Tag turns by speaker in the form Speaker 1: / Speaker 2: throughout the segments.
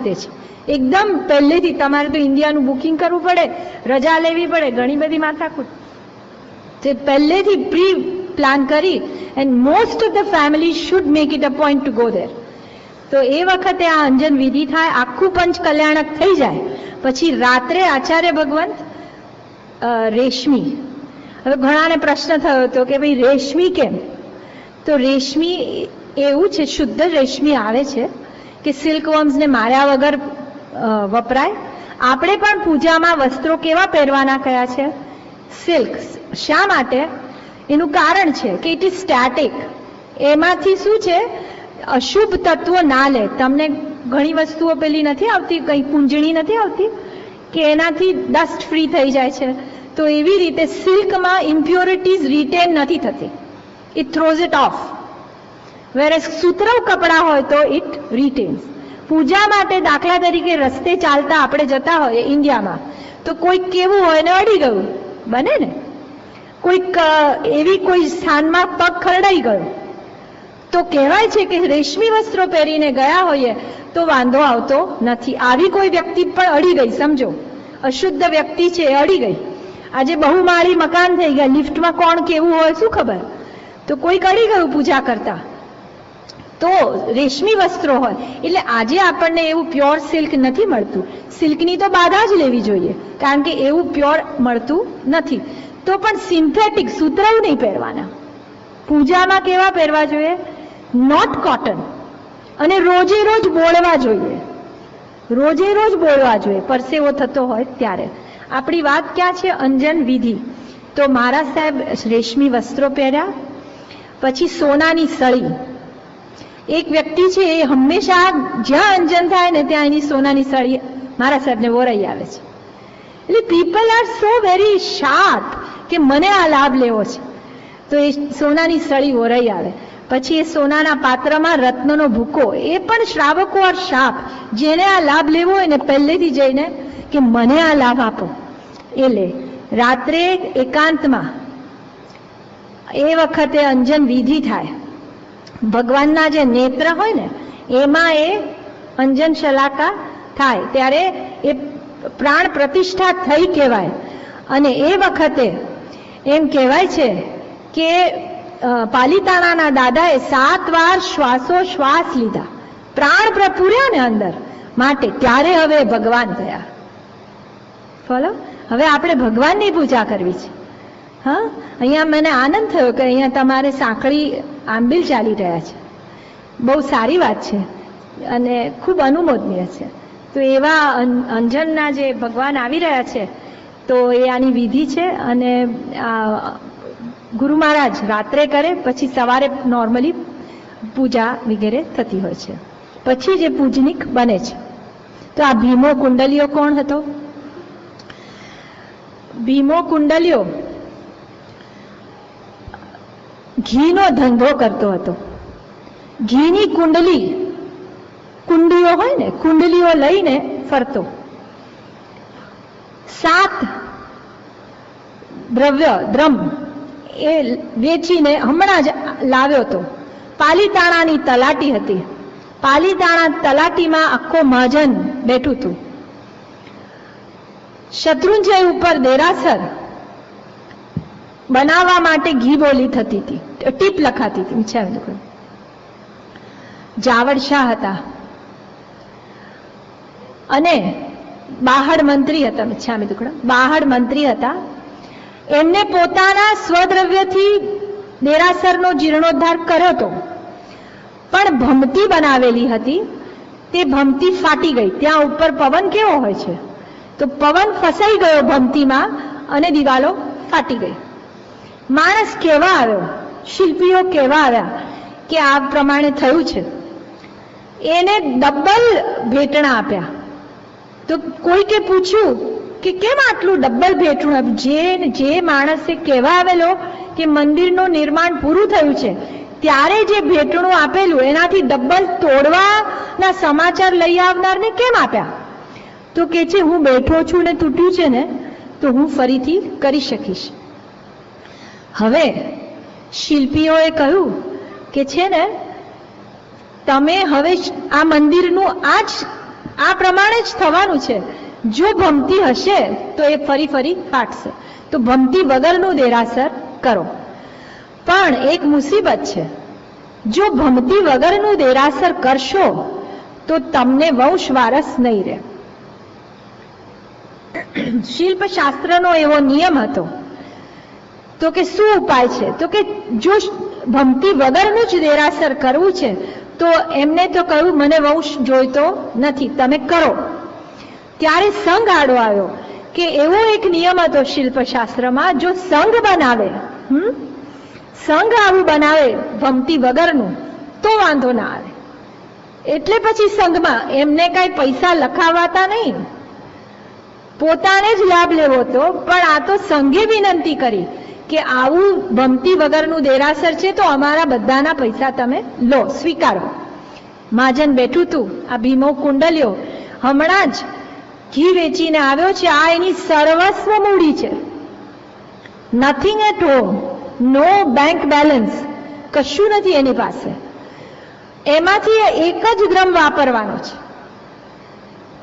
Speaker 1: રીતે છે, એકદમ પહેલેથી. તમારે તો ઇન્ડિયાનું બુકિંગ કરવું પડે, રજા લેવી પડે, ઘણી બધી માથાકૂટ. તે પહેલેથી પ્રી પ્લાન કરી, and most of the family should make it a point to go there. તો એ વખતે આ અંજન વિધિ થાય, આખું પંચ કલ્યાણક થઈ જાય. પછી રાત્રે આચાર્ય ભગવંત રેશમી. હવે ઘણાને પ્રશ્ન થયો હતો કે ભાઈ રેશમી કેમ? તો રેશમી એવું છે, શુદ્ધ રેશમી આવે છે કે સિલ્કવર્મ્સને માર્યા વગર વપરાય. આપણે પણ પૂજામાં વસ્ત્રો કેવા પહેરવાના કયા છે? સિલ્ક. શા માટે? એનું કારણ છે કે ઇટ ઇઝ સ્ટેટિક. એમાંથી શું છે, અશુભ તત્વો ના લે. તમને ઘણી વસ્તુઓ પેલી નથી આવતી, કઈ કુંજણી નથી આવતી કે એનાથી ડસ્ટ ફ્રી થઈ જાય છે. તો એવી રીતે સિલ્કમાં ઇમ્પ્યોરિટીઝ રિટેન નથી થતી, ઇટ થ્રોઝ ઇટ ઓફ. વેરેસ સુતરાઉ કપડાં હોય તો ઇટ રિટેન્સ. પૂજા માટે દાખલા તરીકે રસ્તે ચાલતા આપણે જતા હોઈએ ઇન્ડિયામાં, તો કોઈક કેવું હોય ને અડી ગયું, બને ને? કોઈક એવી કોઈ સ્થાનમાં પગ ખરડાઈ ગયો, તો કહેવાય છે કે રેશમી વસ્ત્રો પહેરીને ગયા હોઈએ તો વાંધો આવતો નથી. આવી કોઈ વ્યક્તિ પણ અડી ગઈ, સમજો અશુદ્ધ વ્યક્તિ છે, અડી ગઈ. આજે બહુમાળી મકાન થઈ ગયા, લિફ્ટમાં કોણ કેવું હોય શું ખબર? તો કોઈક અડી ગયું પૂજા કરતા, તો રેશમી વસ્ત્રો હોય. એટલે આજે આપણને એવું પ્યોર સિલ્ક નથી મળતું. સિલ્કની તો બાધા જ લેવી જોઈએ, કારણ કે એવું પ્યોર મળતું નથી. તો પણ સિન્થેટિક સુતરાઉ નહીં પહેરવાના. પૂજામાં કેવા પહેરવા જોઈએ? Not cotton. અને રોજે રોજ બોળવા જોઈએ, રોજે રોજ બોળવા જોઈએ, પરસેવો થતો હોય ત્યારે. આપણી વાત ક્યાં છે? અંજન વિધિ. તો મહારાજ સાહેબ રેશમી વસ્ત્રો પહેર્યા. પછી સોનાની સળી. એક વ્યક્તિ છે એ હંમેશા જ્યાં અંજન થાય ને ત્યાં એની સોનાની સળી મહારાજ સાહેબને વોરાઈ આવે છે. એટલે people are so very sharp કે મને આ લાભ લેવો છે, તો એ સોનાની સળી વોરાઈ આવે. પછી એ સોનાના પાત્રમાં રત્નનો ભૂકો, એ પણ શ્રાવકો આર શાર્પ. જેને આ લાભ લેવો હોય ને પહેલેથી જઈને કે મને આ લાભ આપો, એ લે. રાત્રે એકાંતમાં એ વખતે અંજન વિધિ થાય. ભગવાનના જે નેત્ર હોય ને એમાં એ અંજન શલાકા થાય, ત્યારે એ પ્રાણ પ્રતિષ્ઠા થઈ કહેવાય. અને એ વખતે એમ કહેવાય છે કે પાલિતાણાના દાદાએ 7 વાર શ્વાસોશ્વાસ લીધા, પ્રાણ પૂર્યા ને અંદર માટે, ત્યારે હવે ભગવાન થયા. ફોલો. હવે આપણે ભગવાનની પૂજા કરવી છે. હા, અહીંયા મને આનંદ થયો કે અહીંયા તમારે સાંકળી આંબિલ ચાલી રહ્યા છે. બહુ સારી વાત છે અને ખૂબ અનુમોદનીય છે. તો એવા અંજનના જે ભગવાન આવી રહ્યા છે, તો એ આની વિધિ છે. અને ગુરુ મહારાજ રાત્રે કરે, પછી સવારે નોર્મલી પૂજા વગેરે થતી હોય છે. પછી જે પૂજનિક બને છે. તો આ ભીમો કુંડલીઓ કોણ હતો? ભીમો કુંડલીઓ ઘીનો ધંધો કરતો હતો. ઘીની કુંડીઓ હોય ને, કુંડલીઓ લઈને ફરતો. 7 દ્રમ એ વેચીને હમણાં જ લાવ્યો હતો. પાલીતાણાની તલાટી હતી. પાલીતાણા તલાટીમાં આખો મહાજન બેઠું હતું. શત્રુંજય ઉપર દેરાસર બનાવવા માટે ઘી બોલી થતી હતી, ટીપ લખાતી હતી. જાવડ શાહ હતા અને બાહડ મંત્રી હતા. મિચ્છામી દુકડા બાહડ મંત્રી હતા. એમને પોતાના સ્વદ્રવ્યથી દેરાસરનો જીર્ણોદ્ધાર કર્યો હતો, પણ ભમતી બનાવેલી હતી. તે ભમતી ફાટી ગઈ. ત્યાં ઉપર પવન કેવો હોય છે, તો પવન ફસાઈ ગયો ભમતીમાં અને દિવાલો ફાટી ગઈ. માણસ કેવા આવ્યો, શિલ્પીઓ કેવા આવ્યા કે આ પ્રમાણે થયું છે. એને ડબલ ભેટણા આપ્યા. તો કોઈકે પૂછ્યું કે કેમ આટલું ડબલ ભેટણું આપ્યું? જે માણસે કહેવા આવેલો કે મંદિરનું નિર્માણ પૂરું થયું છે, ત્યારે જે ભેટણું આપેલું એનાથી ડબલ તોડવાના સમાચાર લઈ આવનારને કેમ આપ્યા? તો કે છે હું બેઠો છું ને તૂટ્યું છે ને, તો હું ફરીથી કરી શકીશ. હવે શિલ્પીઓએ કહ્યું કે છે ને, તમે હવે આ મંદિરનું આ જ આ પ્રમાણે જ થવાનું છે. જો ભમતી હશે તો એ ફરી ફરી ફાટશે. તો ભમતી વગરનું દેરાસર કરો. પણ એક મુસીબત છે, જો ભમતી વગરનું દેરાસર કરશો તો તમને વંશ વારસ નહીં રહે. શિલ્પશાસ્ત્રનો એવો નિયમ હતો. તો કે શું ઉપાય છે? તો કે જો ભમતી વગરનું જ દેરાસર કરવું છે તો એમને તો કહ્યું મને વંશ જોઈતો નથી, તમે કરો. ત્યારે સંઘ આડો આવ્યો કે એવો એક નિયમ હતો શિલ્પશાસ્ત્રમાં, જો સંઘ બનાવે, સંઘ આવું બનાવે ભમતી વગરનું તો વાંધો ના આવે. એટલે પછી સંઘમાં એમને કઈ પૈસા લખાવાતા નહીં, પોતાને જ લાભ લેવો હતો. પણ આ તો સંઘે વિનંતી કરી કે આવું ભમતી વગરનું દેરાસર છે તો અમારા બધાના પૈસા તમે લો, સ્વીકારો. મહાજન બેઠું તું, આ ભીમો કુંડલ્યો હમણાં જ ઘી વેચીને આવ્યો છે, આ એની સર્વસ્વ મૂડી છે. Nothing at home, no bank balance, કશું નથી એની પાસે. એમાંથી એક જ ગ્રામ વાપરવાનો છે,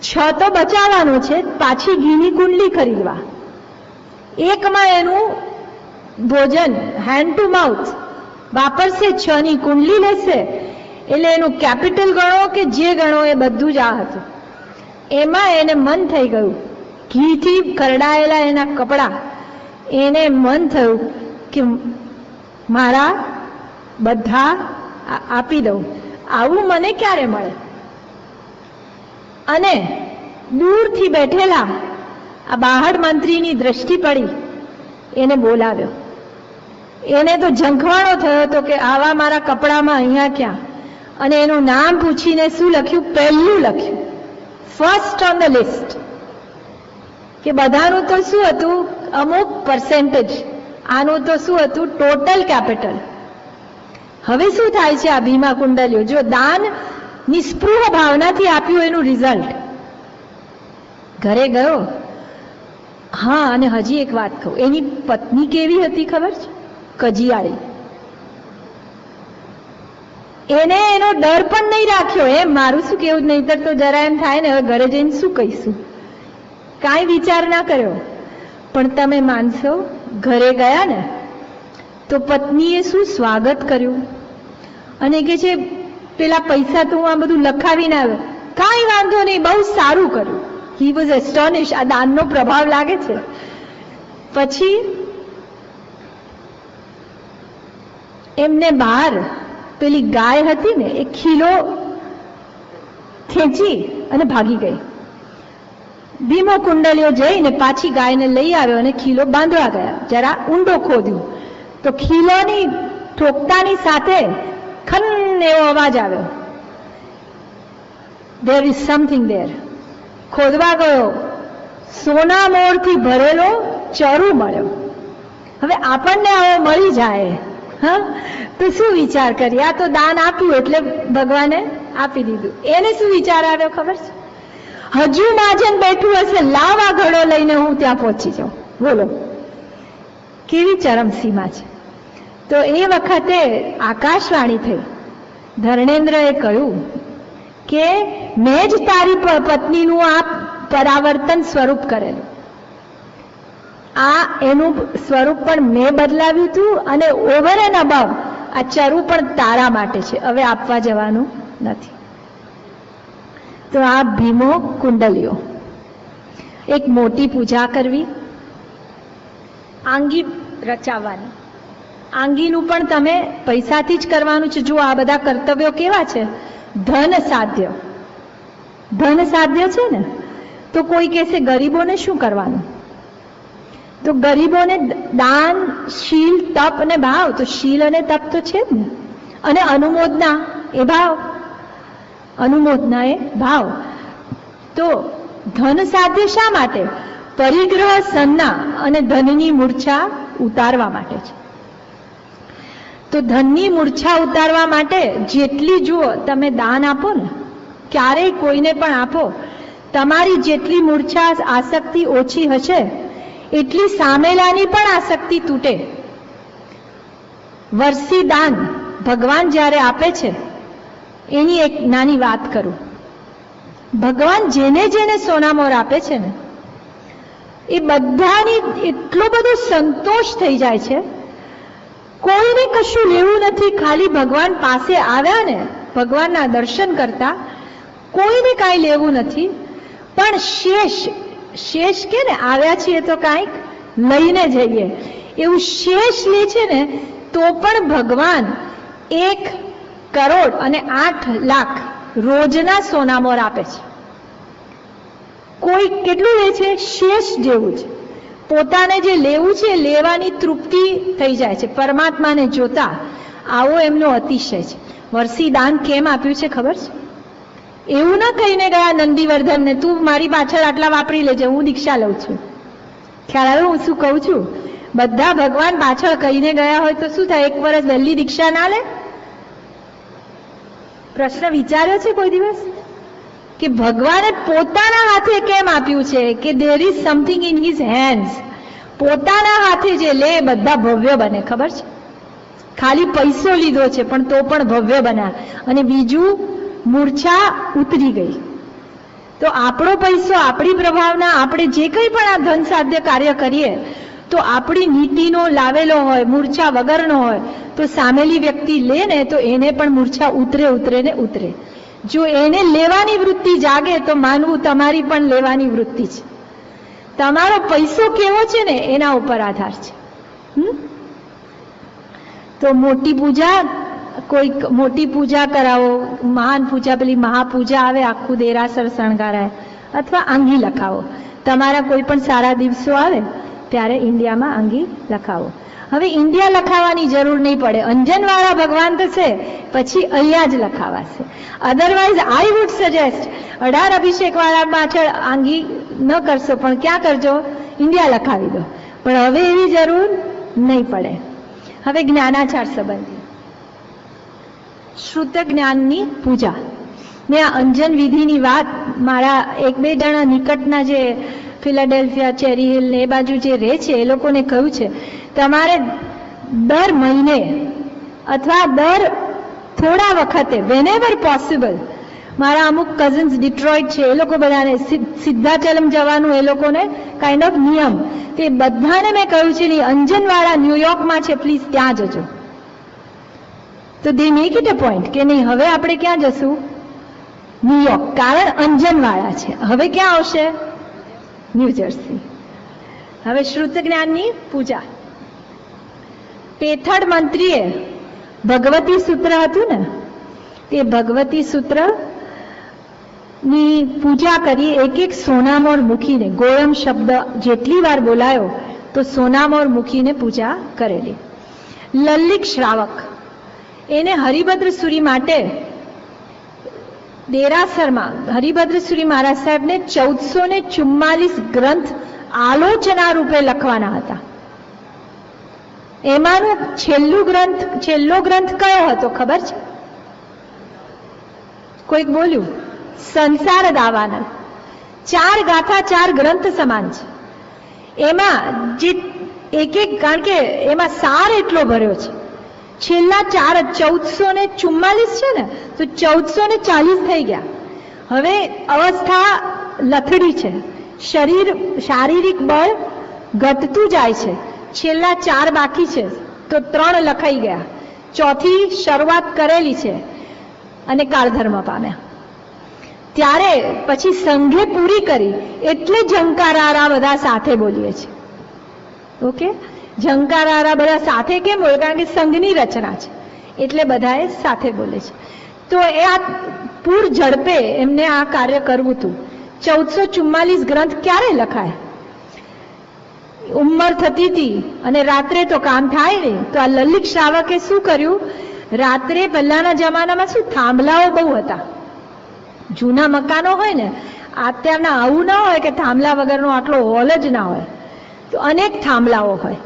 Speaker 1: 6 તો બચાવવાનો છે, પાછી ઘીની કુંડલી ખરીદવા. એકમાં એનું ભોજન હેન્ડ ટુ માઉથ વાપરશે, 6 ની કુંડલી લેશે. એટલે એનું કેપિટલ ગણો કે જે ગણો એ બધું જ આ હતું. એમાં એને મન થઈ ગયું, ઘીથી કરડાયેલા એના કપડા, એને મન થયું કે મારા બધા આપી દઉં, આવું મને ક્યારે મળે. અને દૂરથી બેઠેલા આ બાહડ મંત્રીની દ્રષ્ટિ પડી, એને બોલાવ્યો. એને તો ઝંખવાણો થયો હતો કે આવા મારા કપડામાં અહીંયા ક્યાં. અને એનું નામ પૂછીને શું લખ્યું? પહેલું લખ્યું, ફર્સ્ટ ઓન ધ લિસ્ટ. કે બધાનું તો શું હતું? અમુક પર્સેન્ટેજ. આનું તો શું હતું? Total capital. હવે શું થાય છે? આ ભીમા કુંડલ્યો જો દાન નિસ્પૃહ ભાવનાથી આપ્યું એનું રિઝલ્ટ. ઘરે ગયો. હા, અને હજી એક વાત કહું, એની પત્ની કેવી હતી ખબર છે? કજિયાળી. એને એનો ડર પણ નહીં રાખ્યો. એમ મારું શું કેવું, નહીતર તો જરા એમ થાય ને હવે ઘરે જઈને શું કહીશું, કાંઈ વિચાર ના કર્યો. પણ તમે માનશો, ઘરે ગયા ને તો પત્નીએ શું સ્વાગત કર્યું. અને કે છે પેલા પૈસા તો હું આ બધું લખાવીને આવ્યો. કાંઈ વાંધો નહીં, બહુ સારું કર્યું. He was Astonish. આ દાનનો પ્રભાવ લાગે છે. પછી એમને બહાર પેલી ગાય હતી ને એ ખીલો ખેંચી અને ભાગી ગઈ. ભીમો કુંડલિયો જઈને પાછી ગાયને લઈ આવ્યો અને ખીલો બાંધવા ગયા. જરા ઊંડો ખોદ્યું તો ખીલોની ઠોકતાની સાથે ખન એવો અવાજ આવ્યો. there is something there. ખોદવા ગયો, સોના મોરથી ભરેલો ચરુ મળ્યો. હવે આપણને આવો મળી જાય હા તો શું વિચાર કરીએ? આ તો દાન આપ્યું એટલે ભગવાને આપી દીધું. એને શું વિચાર આવ્યો ખબર છે? હજુ મહાજન બેઠું હશે, લાવ આ ઘડો લઈને હું ત્યાં પહોંચી જાઉં. બોલો કેવી ચરમસીમા છે. તો એ વખતે આકાશવાણી થઈ. ધર્મેન્દ્રએ કહ્યું કે મેં જ તારી પત્નીનું આ પરાવર્તન સ્વરૂપ કરેલું. આ એનું સ્વરૂપ પણ મેં બદલાવ્યું હતું અને ઓવર એન્ડ અબવ આ ચરુ પણ તારા માટે છે, હવે આપવા જવાનું નથી. તો આ ભીમો કુંડલિયો. એક મોટી પૂજા કરવી, આંગી રચાવવાની. આંગીનું પણ તમે પૈસાથી જ કરવાનું છે. જો આ બધા કર્તવ્યો કેવા છે? ધન સાધ્ય. ધન સાધ્ય છે ને, તો કોઈ કહેશે ગરીબોને શું કરવાનું? તો ગરીબોને દાન, શીલ, તપ અને ભાવ. તો શીલ અને તપ તો છે જ ને. અને અનુમોદના એ ભાવ. અનુમોદના એ ભાવ. તો ધન સાધ્ય શા માટે? પરિગ્રહ, સન્ના અને ધનની મૂર્છા ઉતારવા માટે છે. તો ધનની મૂર્છા ઉતારવા માટે જેટલી જુઓ તમે દાન આપો ને, ક્યારેય કોઈને પણ આપો, તમારી જેટલી મૂર્છા આસક્તિ ઓછી હશે એટલી સામેલાની પણ આસક્તિ તૂટે. વર્ષી દાન ભગવાન જ્યારે આપે છે એની એક નાની વાત કરું. ભગવાન જેને જેને સોનામોર આપે છે ને એ બધાની એટલો બધો સંતોષ થઈ જાય છે. કોઈને કશું લેવું નથી, ખાલી ભગવાન પાસે આવ્યા ને ભગવાનના દર્શન કરતા કોઈને કાંઈ લેવું નથી, પણ શેષ કે ને આવ્યા છીએ તો કાંઈક લઈને જઈએ એવું શેષ લે છે ને તો પણ ભગવાન 1,08,00,000 રોજના સોનામોર આપે છે. કોઈ કેટલું લે છે? શેષ જેવું છે. પોતાને જે લેવું છે લેવાની તૃપ્તિ થઈ જાય છે પરમાત્માને જોતા. આવો એમનો અતિશય છે. વર્ષી દાન કેમ આપ્યું છે ખબર છે? એવું ના કહીને ગયા નંદીવર્ધનને તું મારી પાછળ આટલા વાપરી લેજે, હું દીક્ષા લઉં છું. ખ્યાલ આવે હું શું કહું છું? બધા ભગવાન પાછળ કહીને ગયા હોય તો શું થાય? 1 વર્ષ વહેલી દીક્ષા ના લે? પ્રશ્ન વિચાર્યો છે કોઈ દિવસ કે ભગવાને પોતાના હાથે કેમ આપ્યું છે? કે there is something in his hands. પોતાના હાથે જે લે બધા ભવ્ય બને. ખબર છે? ખાલી પૈસો લીધો છે પણ તો પણ ભવ્ય બન્યા. અને બીજું મૂર્છા ઉતરી ગઈ. તો આપણો પૈસો, આપણી પ્રભાવના, આપણે જે કંઈ પણ આ ધન સાધ્ય કાર્ય કરીએ તો આપણી નીતિનો લાવેલો હોય, મૂર્છા વગરનો હોય, તો સામેલી વ્યક્તિ લે ને તો એને પણ મૂર્છા ઉતરે. જો એને લેવાની વૃત્તિ જાગે તો માનવું તમારી પણ લેવાની વૃત્તિ છે. તમારો પૈસો કેવો છે ને એના ઉપર આધાર છે. તો મોટી પૂજા કરાવો, મહાન પૂજા, પેલી મહાપૂજા આવે, આખું દેરાસર શણગારાય, અથવા આંગી લખાવો. તમારા કોઈ પણ સારા દિવસો આવે ત્યારે ઇન્ડિયામાં આંગી લખાવો. હવે ઇન્ડિયા લખાવાની જરૂર નહીં પડે. અંજનવાળા ભગવાન તો છે પછી અહીંયા જ લખાવાશે. અધરવાઇઝ આઈ વુડ સજેસ્ટ 18 અભિષેક વાળા પાછળ આંગી ન કરશો પણ ક્યાં કરજો? ઇન્ડિયા લખાવી દો. પણ હવે એવી જરૂર નહીં પડે. હવે જ્ઞાનાચાર સંબંધી શ્રુત જ્ઞાનની પૂજા. મેં આ અંજન વિધિની વાત મારા 1-2 જણા નિકટના જે ફિલાડેલ્ફિયા, ચેરી હિલ ને એ બાજુ જે રહે છે એ લોકોને કહ્યું છે તમારે દર મહિને અથવા દર થોડા વખતે whenever possible, મારા અમુક કઝિન્સ ડિટ્રોઇટ છે એ લોકો બધાને સિદ્ધાચલમ જવાનું એ લોકોને કાઇન્ડ ઓફ નિયમ. તે બધાને મેં કહ્યું છે નહીં, અંજનવાળા ન્યુયોર્કમાં છે, પ્લીઝ ત્યાં જજો. તો દે મેક ઇટ અ પોઈન્ટ કે નહીં હવે આપણે ક્યાં જશું? ન્યુયોર્ક. કારણ અંજનવાળા છે. હવે ક્યાં આવશે? ન્યૂજર્સી. હવે શ્રુત જ્ઞાનની પૂજા. પેથડ મંત્રીએ ભગવતી સૂત્ર હતું ને, તે ભગવતી સૂત્ર ની પૂજા કરી. એક સોનામોર મૂકીને, ગોયમ શબ્દ જેટલી વાર બોલાયો તો સોનામોર મૂકીને પૂજા કરેલી. લલિક શ્રાવક એને હરિભદ્રસુરી માટે દેરાસરમાં હરિભદ્રસુરી મહારાજ સાહેબને 1444 ગ્રંથ આલોચના રૂપે લખવાના હતા. એમાંનો છેલ્લો ગ્રંથ કયો હતો ખબર છે? કોઈક બોલ્યું? સંસાર દાવાનળ. 4 ગાથા 4 ગ્રંથ સમાન છે. એમાં જે એક કારણ કે એમાં સાર એટલો ભર્યો છે. છેલ્લા 1444 છે ને તો 1440 થઈ ગયા. હવે અવસ્થા લથડી છે, શારીરિક બળ ઘટતું જાય છે. છેલ્લા 4 બાકી છે તો 3 લખાઈ ગયા, 4થી શરૂઆત કરેલી છે અને કાળધર્મ પામ્યા. ત્યારે પછી સંઘે પૂરી કરી એટલે ઝંકારારા બધા સાથે બોલીએ છીએ. ઓકે, ઝંકારારા બધા સાથે કેમ બોલે? કારણ કે સંઘની રચના છે એટલે બધાએ સાથે બોલે છે. તો એ આ પૂર ઝડપે એમને આ કાર્ય કરવું હતું. 1444 ગ્રંથ ક્યારે લખાય? ઉંમર થતી હતી અને રાત્રે તો કામ થાય નહીં. તો આ લલિત શ્રાવકે શું કર્યું? રાત્રે પહેલાના જમાનામાં શું થાંભલાઓ બહુ હતા. જૂના મકાનો હોય ને, અત્યારના આવું ના હોય કે થાંભલા વગરનો આટલો હોલ જ ના હોય. તો અનેક થાંભલાઓ હોય.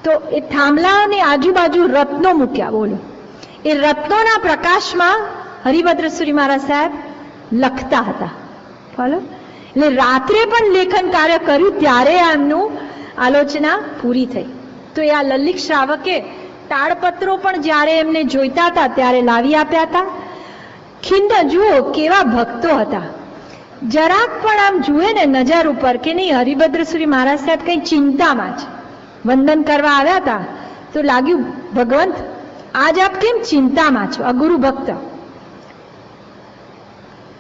Speaker 1: તો એ થાંભલાઓની આજુબાજુ રત્નો મૂક્યા. બોલો, એ રત્નોના પ્રકાશમાં હરિભદ્રસુરી મહારાજ સાહેબ લખતા હતા. બોલો, એટલે રાત્રે પણ લેખન કાર્ય કર્યું ત્યારે એમનું આલોચના પૂરી થઈ. તો એ આ લલિત શ્રાવકે તાળપત્રો પણ જ્યારે એમને જોઈતા હતા ત્યારે લાવી આપ્યા હતા. ખિંડ જુઓ કેવા ભક્તો હતા. જરાક પણ આમ જુએ ને નજર ઉપર કે નહીં હરિભદ્રસુરી મહારાજ સાહેબ કઈ ચિંતામાં છે, વંદન કરવા આવ્યા હતા તો લાગ્યું ભગવંત આજ આપ કેમ ચિંતામાં છો, અગુરુ ભક્ત.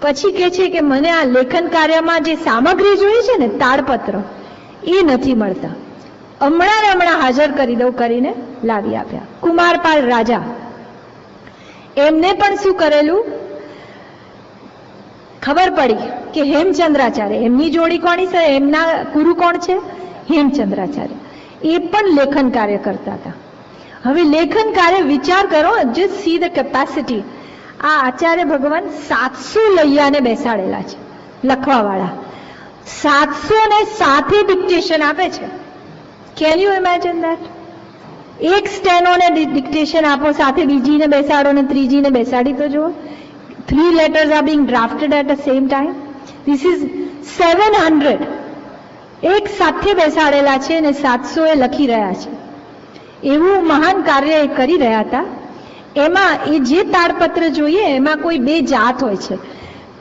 Speaker 1: પછી કે છે કે મને આ લેખન કાર્યમાં જે સામગ્રી જોઈએ છે ને તાડપત્ર એ નથી મળતા, હમણાં હાજર કરી દઉં કરીને લાવી આપ્યા. કુમારપાલ રાજા એમને પણ શું કરેલું, ખબર પડી કે હેમચંદ્રાચાર્ય એમની જોડી કોની છે, એમના ગુરુ કોણ છે, હેમચંદ્રાચાર્ય, એ પણ લેખન કાર્ય કરતા હતા. હવે લેખન કાર્ય વિચાર કરો, જસ્ટ સી ધ કેપેસિટી. આ આચાર્ય ભગવાન 700 લૈયાને બેસાડેલા છે લખવા વાળા, 707 ડિક્ટેશન આપે છે. Can you imagine that? એક સ્ટેનોને ડિક્ટેશન આપો, સાથે બીજીને બેસાડો ને ત્રીજીને બેસાડી તો જુઓ. 3 letters are being drafted at the same time. This is 700 એક સાથે બેસાડેલા છે અને 700 એ લખી રહ્યા છે. એવું મહાન કાર્ય એ કરી રહ્યા હતા. એમાં એ જે તાડપત્ર જોઈએ એમાં કોઈ 2 જાત હોય છે,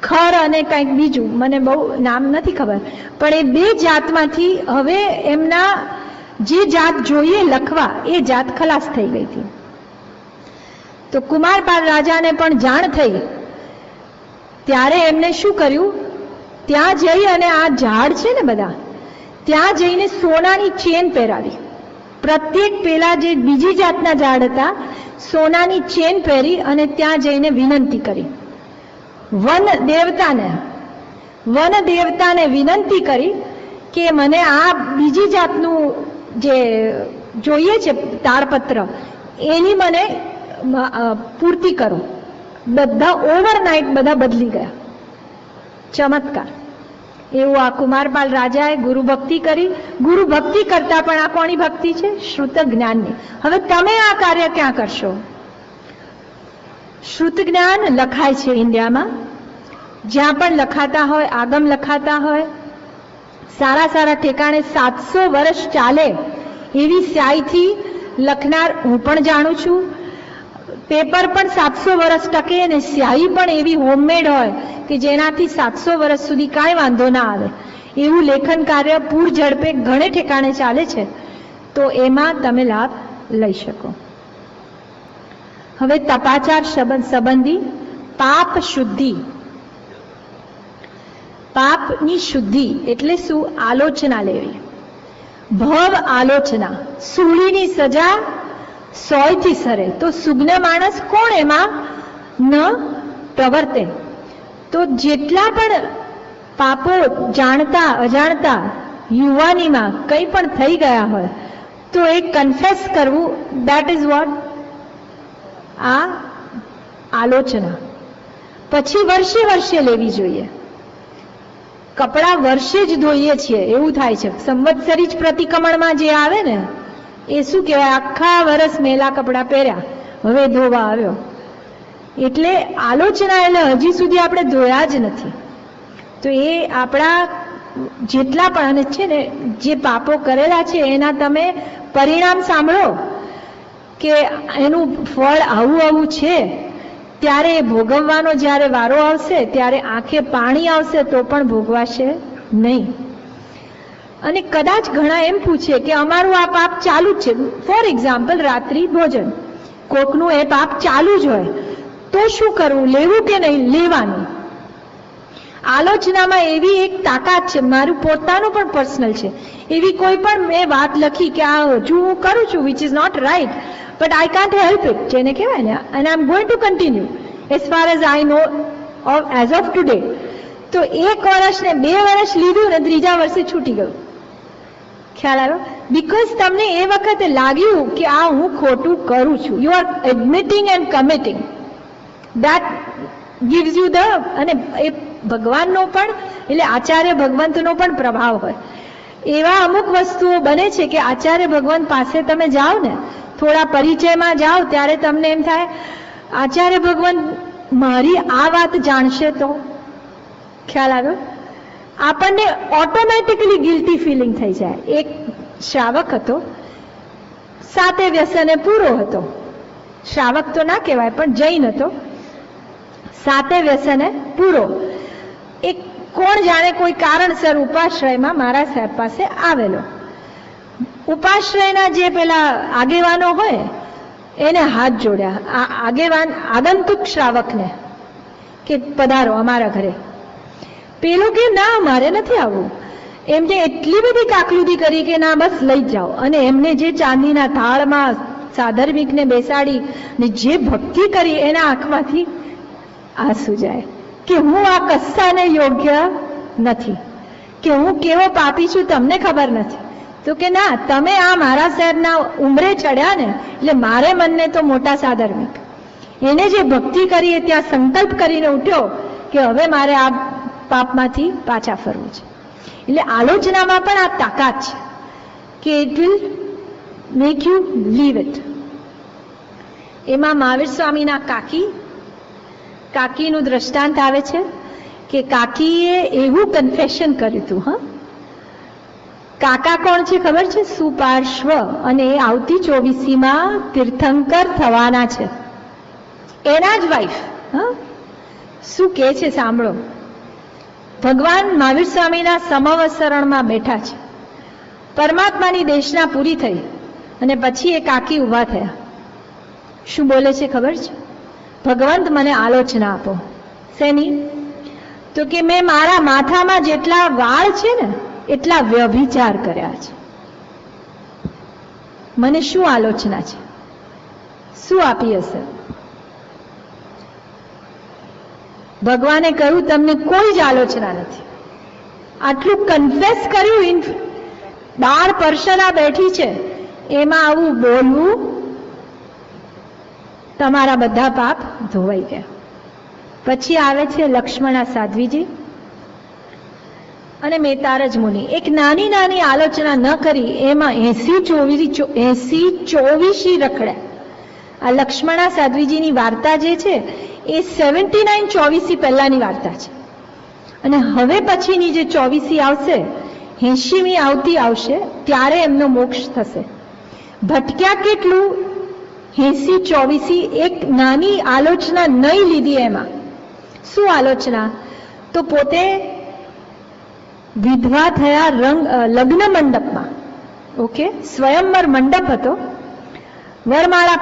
Speaker 1: ખર અને કંઈક બીજું, મને બહુ નામ નથી ખબર, પણ એ 2 જાતમાંથી હવે એમના જે જાત જોઈએ લખવા એ જાત ખલાસ થઈ ગઈ હતી. તો કુમારપાલ રાજાને પણ જાણ થઈ, ત્યારે એમને શું કર્યું, ત્યાં જઈ અને આ ઝાડ છે ને બધા, ત્યાં જઈને સોનાની ચેન પહેરાવી. પ્રત્યેક પેલા જે બીજી જાતના ઝાડ હતા સોનાની ચેન પહેરી અને ત્યાં જઈને વિનંતી કરી. વન દેવતાને વિનંતી કરી કે મને આ બીજી જાતનું જે જોઈએ છે તાડપત્ર એની મને પૂર્તિ કરો. બધા ઓવરનાઇટ બધા બદલી ગયા. ચમત્કાર. એવું આ કુમારપાલ રાજાએ ગુરુ ભક્તિ કરી. ગુરુ ભક્તિ કરતા પણ આ કોની ભક્તિ છે? શ્રુત જ્ઞાનની. હવે તમે આ કાર્ય ક્યાં કરશો? શ્રુત જ્ઞાન લખાય છે ઇન્ડિયામાં, જ્યાં પણ લખાતા હોય, આગમ લખાતા હોય, સારા સારા ઠેકાણે 700 વર્ષ ચાલે એવી સ્યાયથી લખનાર હું પણ જાણું છું. પેપર પણ 700 વર્ષ ટકે અને સ્યાહી પણ એવી હોમમેડ હોય કે જેનાથી 700 વર્ષ સુધી કાંઈ વાંધો ના આવે. એવું લેખન કાર્ય પૂર ઝડપે ઘણે ઠેકાણે ચાલે છે, તો એમાં તમે લાભ લઈ શકો. હવે તપાચાર સંબંધી પાપ શુદ્ધિ. પાપની શુદ્ધિ એટલે શું? આલોચના લેવી. ભવ આલોચના, સૂળીની સજા 100 થી સરે. તો સુજ્ઞ માણસ કોણ એમાં ન પ્રવર્તે. તો જેટલા પણ પાપો જાણતા અજાણતા યુવાનીમાં કંઈ પણ થઈ ગયા હોય તો એ કન્ફેસ કરવું, દેટ ઇઝ વોટ આ આલોચના. પછી વર્ષે વર્ષે લેવી જોઈએ. કપડાં વર્ષે જ ધોઈએ છીએ એવું થાય છે. સંવત્સરી જ પ્રતિક્રમણમાં જે આવે ને એ શું કહેવાય, આખા વર્ષ મેલા કપડાં પહેર્યા, હવે ધોવા આવ્યો. એટલે આલોચના એટલે હજી સુધી આપણે ધોયા જ નથી. તો એ આપણા જેટલા પણ અને છે ને જે પાપો કરેલા છે એના તમે પરિણામ સાંભળો કે એનું ફળ આવું આવું છે, ત્યારે ભોગવવાનો જ્યારે વારો આવશે ત્યારે આંખે પાણી આવશે તો પણ ભોગવાશે નહીં. અને કદાચ ઘણા એમ પૂછે કે અમારું આ પાપ ચાલુ જ છે. ફોર એક્ઝામ્પલ, રાત્રિ ભોજન, કોકનું એ પાપ ચાલુ જ હોય તો શું કરવું? લેવું કે નહીં? લેવાનું. આલોચનામાં એવી એક તાકાત છે, મારું પોતાનું પણ પર્સનલ છે, એવી કોઈ પણ મેં વાત લખી કે આ હજુ હું કરું છું which is not right, but I can't help it, જેને કહેવાય ને, and I am going to continue as far as I no as of today. તો 1 વર્ષ ને 2 વર્ષ લીધું ને 3જા વર્ષે છૂટી ગયું. ખ્યાલ આવ્યો? બીકોઝ તમને એ વખતે લાગ્યું કે આ હું ખોટું કરું છું. You are admitting and committing. That gives you the, અને એ ભગવાનનો પણ એટલે આચાર્ય ભગવંતનો પણ પ્રભાવ હોય. એવા અમુક વસ્તુઓ બને છે કે આચાર્ય ભગવંત પાસે તમે જાઓ ને, થોડા પરિચયમાં જાઓ ત્યારે તમને એમ થાય આચાર્ય ભગવંત મારી આ વાત જાણશે તો. ખ્યાલ આવ્યો? આપણને ઓટોમેટિકલી ગિલ્ટી ફિલિંગ થઈ જાય. એક શ્રાવક હતો, 7 વ્યસને પૂરો હતો. શ્રાવક તો ના કહેવાય પણ જૈન હતો, 7 વ્યસને પૂરો. એક કોણ જાણે કોઈ કારણસર ઉપાશ્રયમાં મારા સાહેબ પાસે આવેલો. ઉપાશ્રયના જે પેલા આગેવાનો હોય એને હાથ જોડ્યા, આગેવાન આગંતુક શ્રાવકને, કે પધારો અમારા ઘરે. પેલું કે ના મારે નથી આવવું. એમને એટલી બધી કાકલુદી કરી કે ના બસ લઈ જ જાઓ. અને એમને જે ચાંદીના થાળમાં સાધર્મિકને બેસાડી ને જે ભક્તિ કરી એના આંખમાંથી આંસુ જાય કે હું આ કશાને યોગ્ય નથી, કે હું કેવો પાપી છું તમને ખબર નથી. તો કે ના તમે આ મારા શહેરના ઉંમરે ચડ્યા ને એટલે મારે મનને તો મોટા સાધર્મિક. એને જે ભક્તિ કરી એ ત્યાં સંકલ્પ કરીને ઉઠ્યો કે હવે મારે આ પાપમાંથી પાછા ફરવું છે. એટલે આલોચનામાં પણ આ તાકાત છે કે it will make you leave it. એમાં મહાવીર સ્વામીના કાકીનું દ્રષ્ટાંત આવે છે કે કાકીએ એવું કન્ફેશન કર્યું હતું. હા, કાકા કોણ છે ખબર છે? સુપાર્શ્વ, અને એ આવતી 24મીમાં તીર્થંકર થવાના છે. એના જ વાઈફ. હા, શું કહે છે સાંભળો. ભગવાન મહાવીર સ્વામીના સમવસરણમાં બેઠા છે. પરમાત્માની દેશના પૂરી થઈ અને પછી એ કાકી ઊભા થયા. શું બોલે છે ખબર છે? ભગવંત મને આલોચના આપો. શેની? તો કે મેં મારા માથામાં જેટલા વાળ છે ને એટલા વ્યભિચાર કર્યા છે. મને શું આલોચના છે? શું આપી હશે? ભગવાને કહ્યું તમને કોઈ જ આલોચના નથી. આટલું કન્ફેસ કર્યું. 12 પર્સના બેઠી છે એમાં આવું બોલવું, તમારા બધા પાપ ધોવાઈ ગયા. પછી આવે છે લક્ષ્મણા સાધ્વીજી અને મેતારજ મુનિ. એક નાની નાની આલોચના ન કરી એમાં 80-24 રખડ્યા. આ લક્ષ્મણા સાધ્વીજીની વાર્તા જે છે એ 79-24 પહેલાની વાર્તા છે. અને હવે પછીની જે 24 આવશે, 80મી આવશે ત્યારે એમનો મોક્ષ થશે. ભટક્યા કેટલું? 80-24 એક નાની આલોચના નહીં લીધી. એમાં શું આલોચના? તો પોતે વિધવા થયા લગ્ન મંડપમાં. ઓકે, સ્વયંવર મંડપ હતો. વરમાળા